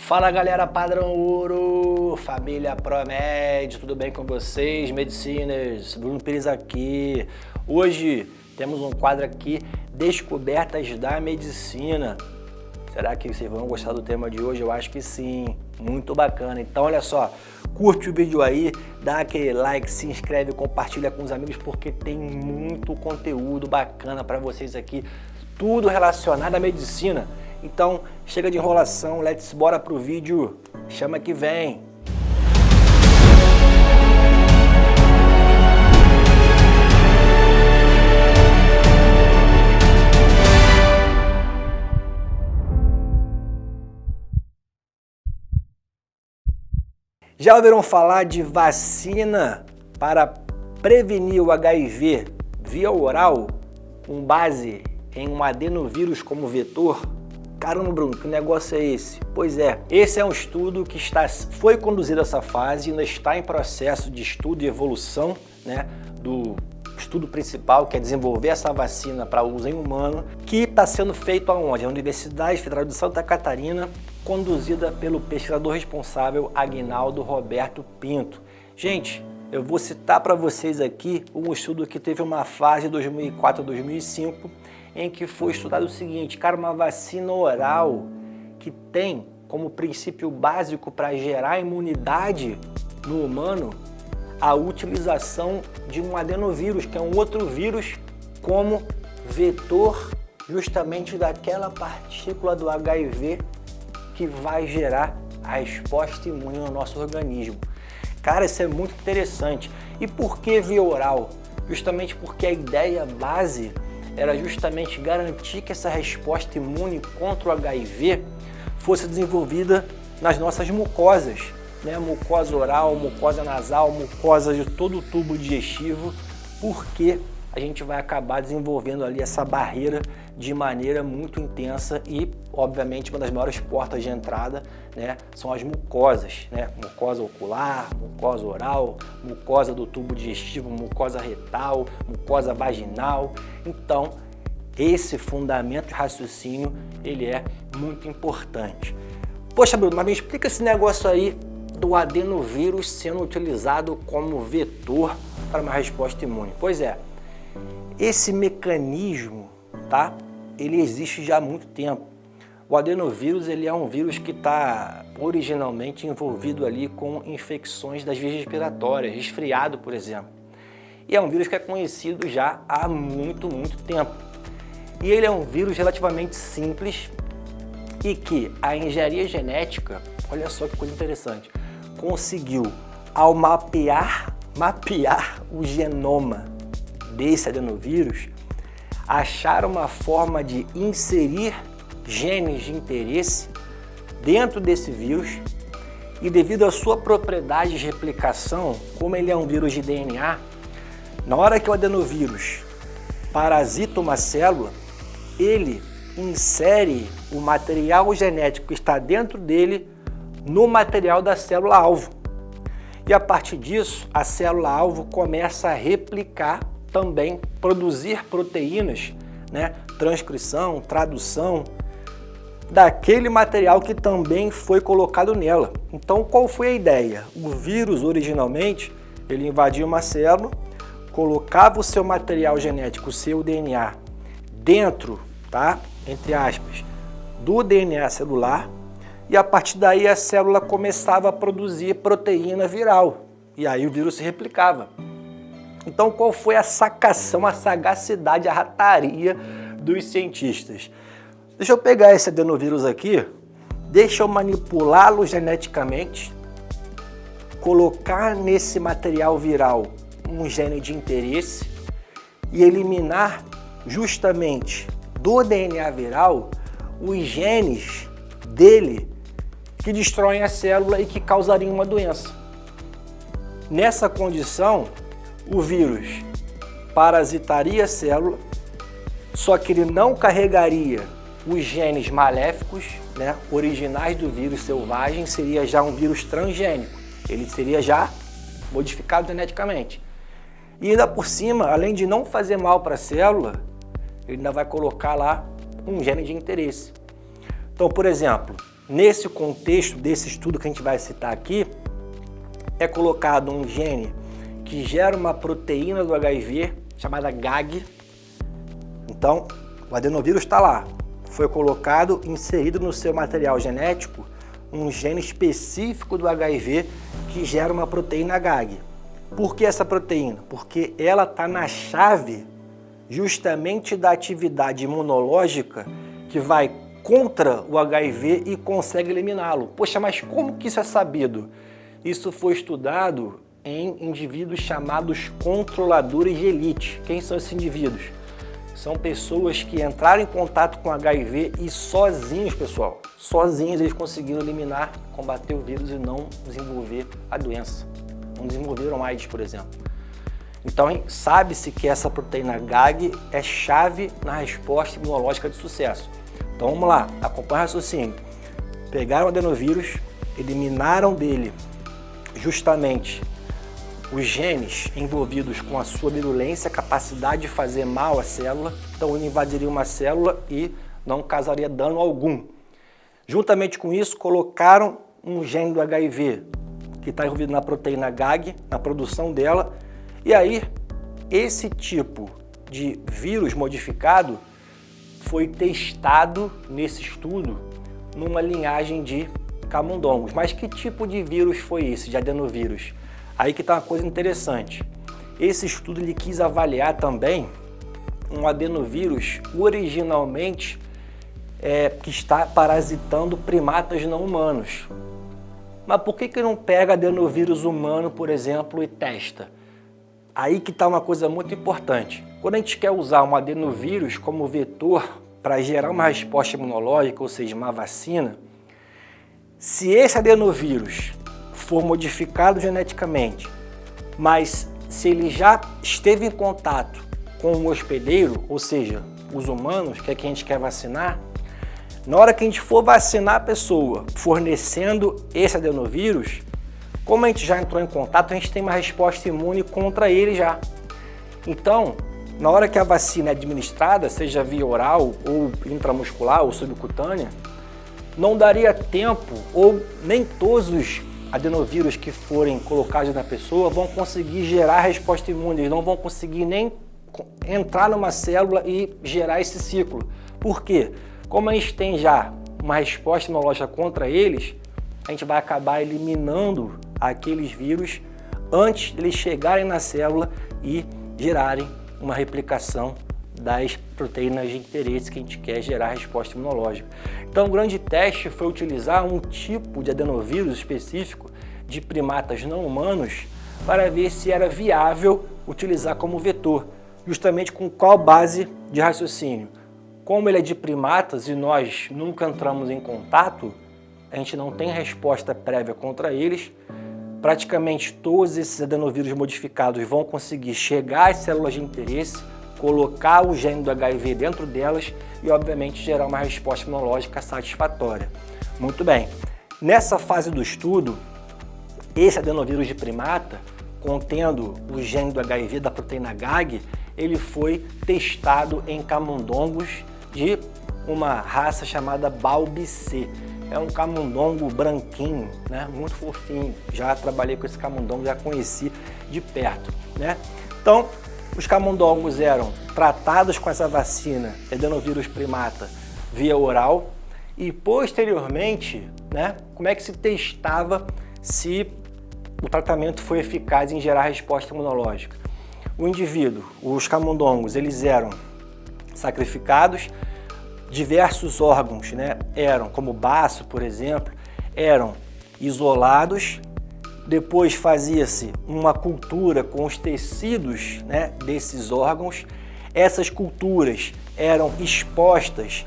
Fala galera padrão ouro, família Promed, tudo bem com vocês? Mediciners, Bruno Pires aqui. Hoje temos um quadro aqui, Descobertas da Medicina. Será que vocês vão gostar do tema de hoje? Eu acho que sim, muito bacana. Então olha só, curte o vídeo aí, dá aquele like, se inscreve, compartilha com os amigos porque tem muito conteúdo bacana para vocês aqui, tudo relacionado à medicina. Então, chega de enrolação, bora pro vídeo, chama que vem! Já ouviram falar de vacina para prevenir o HIV via oral com base em um adenovírus como vetor? Caramba, Bruno, que negócio é esse? Pois é, esse é um estudo que foi conduzido a essa fase, ainda está em processo de estudo e evolução, né, do estudo principal, que é desenvolver essa vacina para uso em humano, que está sendo feito aonde? Na Universidade Federal de Santa Catarina, conduzida pelo pesquisador responsável Aguinaldo Roberto Pinto. Gente, eu vou citar para vocês aqui um estudo que teve uma fase de 2004 a 2005, em que foi estudado o seguinte, cara, uma vacina oral que tem como princípio básico para gerar imunidade no humano a utilização de um adenovírus, que é um outro vírus, como vetor justamente daquela partícula do HIV que vai gerar a resposta imune no nosso organismo. Cara, isso é muito interessante. E por que via oral? Justamente porque a ideia base era justamente garantir que essa resposta imune contra o HIV fosse desenvolvida nas nossas mucosas, né? Mucosa oral, mucosa nasal, mucosa de todo o tubo digestivo, porque a gente vai acabar desenvolvendo ali essa barreira de maneira muito intensa e, obviamente, uma das maiores portas de entrada, né, são as mucosas, né? Mucosa ocular, mucosa oral, mucosa do tubo digestivo, mucosa retal, mucosa vaginal. Então, esse fundamento de raciocínio, ele é muito importante. Poxa, Bruno, mas me explica esse negócio aí do adenovírus sendo utilizado como vetor para uma resposta imune. Pois é, esse mecanismo, tá? Ele existe já há muito tempo. O adenovírus, ele é um vírus que está originalmente envolvido ali com infecções das vias respiratórias, resfriado, por exemplo. E é um vírus que é conhecido já há muito tempo. E ele é um vírus relativamente simples e que a engenharia genética, olha só que coisa interessante, conseguiu, ao mapear o genoma desse adenovírus, achar uma forma de inserir genes de interesse dentro desse vírus e, devido à sua propriedade de replicação, como ele é um vírus de DNA, na hora que o adenovírus parasita uma célula, ele insere o material genético que está dentro dele no material da célula-alvo. E a partir disso, a célula-alvo começa a replicar também, produzir proteínas, né? Transcrição, tradução daquele material que também foi colocado nela. Então, qual foi a ideia? O vírus, originalmente, ele invadia uma célula, colocava o seu material genético, o seu DNA, dentro, tá? Entre aspas, do DNA celular, e a partir daí a célula começava a produzir proteína viral, e aí o vírus se replicava. Então, qual foi a sacação, a sagacidade, a rataria dos cientistas? Deixa eu pegar esse adenovírus aqui, deixa eu manipulá-lo geneticamente, colocar nesse material viral um gene de interesse e eliminar justamente do DNA viral os genes dele que destroem a célula e que causariam uma doença. Nessa condição, o vírus parasitaria a célula, só que ele não carregaria os genes maléficos, né, originais do vírus selvagem, seria já um vírus transgênico. Ele seria já modificado geneticamente. E ainda por cima, além de não fazer mal para a célula, ele ainda vai colocar lá um gene de interesse. Então, por exemplo, nesse contexto desse estudo que a gente vai citar aqui, é colocado um gene que gera uma proteína do HIV chamada GAG. Então, o adenovírus está lá. Foi colocado, inserido no seu material genético, um gene específico do HIV que gera uma proteína GAG. Por que essa proteína? Porque ela está na chave justamente da atividade imunológica que vai contra o HIV e consegue eliminá-lo. Poxa, mas como que isso é sabido? Isso foi estudado em indivíduos chamados controladores de elite. Quem são esses indivíduos? São pessoas que entraram em contato com HIV e sozinhos, pessoal, sozinhos eles conseguiram eliminar, combater o vírus e não desenvolver a doença. Não desenvolveram AIDS, por exemplo. Então, sabe-se que essa proteína GAG é chave na resposta imunológica de sucesso. Então, vamos lá, acompanha o raciocínio. Pegaram o adenovírus, eliminaram dele justamente os genes envolvidos com a sua virulência, capacidade de fazer mal à célula. Então, ele invadiria uma célula e não causaria dano algum. Juntamente com isso, colocaram um gene do HIV, que está envolvido na proteína GAG, na produção dela. E aí, esse tipo de vírus modificado foi testado nesse estudo numa linhagem de camundongos. Mas que tipo de vírus foi esse, de adenovírus? Aí que está uma coisa interessante. Esse estudo ele quis avaliar também um adenovírus originalmente que está parasitando primatas não humanos. Mas por que não pega adenovírus humano, por exemplo, e testa? Aí que está uma coisa muito importante. Quando a gente quer usar um adenovírus como vetor para gerar uma resposta imunológica, ou seja, uma vacina, se esse adenovírus for modificado geneticamente, mas se ele já esteve em contato com o hospedeiro, ou seja, os humanos, que é quem a gente quer vacinar, na hora que a gente for vacinar a pessoa fornecendo esse adenovírus, como a gente já entrou em contato, a gente tem uma resposta imune contra ele já. Então, na hora que a vacina é administrada, seja via oral ou intramuscular ou subcutânea, não daria tempo, ou nem todos os adenovírus que forem colocados na pessoa vão conseguir gerar resposta imune, eles não vão conseguir nem entrar numa célula e gerar esse ciclo. Por quê? Como a gente tem já uma resposta imunológica contra eles, a gente vai acabar eliminando aqueles vírus antes de eles chegarem na célula e gerarem uma replicação das proteínas de interesse que a gente quer gerar resposta imunológica. Então, o grande teste foi utilizar um tipo de adenovírus específico de primatas não humanos para ver se era viável utilizar como vetor, justamente com qual base de raciocínio. Como ele é de primatas e nós nunca entramos em contato, a gente não tem resposta prévia contra eles. Praticamente todos esses adenovírus modificados vão conseguir chegar às células de interesse, colocar o gene do HIV dentro delas e, obviamente, gerar uma resposta imunológica satisfatória. Muito bem. Nessa fase do estudo, esse adenovírus de primata, contendo o gene do HIV da proteína GAG, ele foi testado em camundongos de uma raça chamada Balbi-C. É um camundongo branquinho, né? Muito fofinho. Já trabalhei com esse camundongo, já conheci de perto, né? Então, os camundongos eram tratados com essa vacina, adenovírus primata, via oral e, posteriormente, né, como é que se testava se o tratamento foi eficaz em gerar resposta imunológica? O indivíduo, os camundongos, eles eram sacrificados, diversos órgãos, né, eram, como o baço, por exemplo, eram isolados, depois fazia-se uma cultura com os tecidos, né, desses órgãos. Essas culturas eram expostas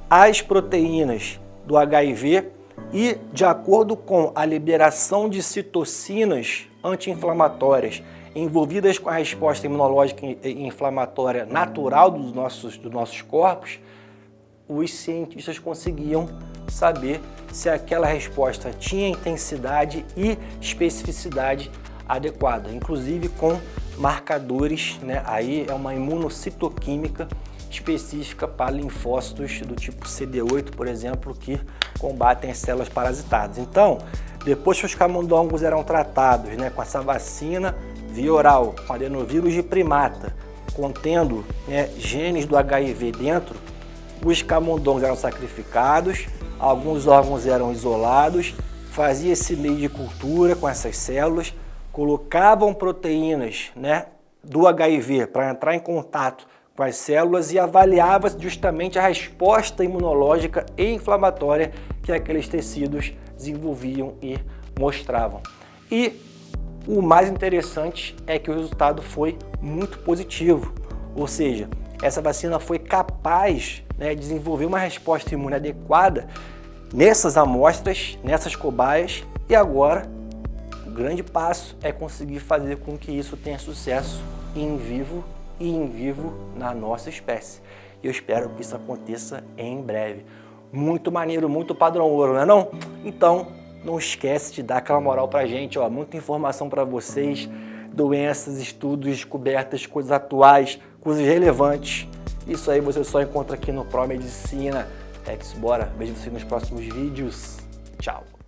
às proteínas do HIV e, de acordo com a liberação de citocinas anti-inflamatórias envolvidas com a resposta imunológica e inflamatória natural dos nossos corpos, os cientistas conseguiam saber se aquela resposta tinha intensidade e especificidade adequada, inclusive com marcadores, né? Aí é uma imunocitoquímica específica para linfócitos do tipo CD8, por exemplo, que combatem as células parasitadas. Então, depois que os camundongos eram tratados, né, com essa vacina via oral, com adenovírus de primata, contendo, né, genes do HIV dentro, os camundongos eram sacrificados, alguns órgãos eram isolados, fazia esse meio de cultura com essas células, colocavam proteínas, né, do HIV para entrar em contato com as células e avaliava justamente a resposta imunológica e inflamatória que aqueles tecidos desenvolviam e mostravam. E o mais interessante é que o resultado foi muito positivo, ou seja, essa vacina foi capaz, né, de desenvolver uma resposta imune adequada nessas amostras, nessas cobaias, e agora o grande passo é conseguir fazer com que isso tenha sucesso in vivo na nossa espécie. Eu espero que isso aconteça em breve. Muito maneiro, muito padrão ouro, não é não? Então, não esquece de dar aquela moral pra gente, ó, muita informação para vocês, doenças, estudos, descobertas, coisas atuais, coisas relevantes. Isso aí você só encontra aqui no Promedicina. Bora, vejo você nos próximos vídeos. Tchau!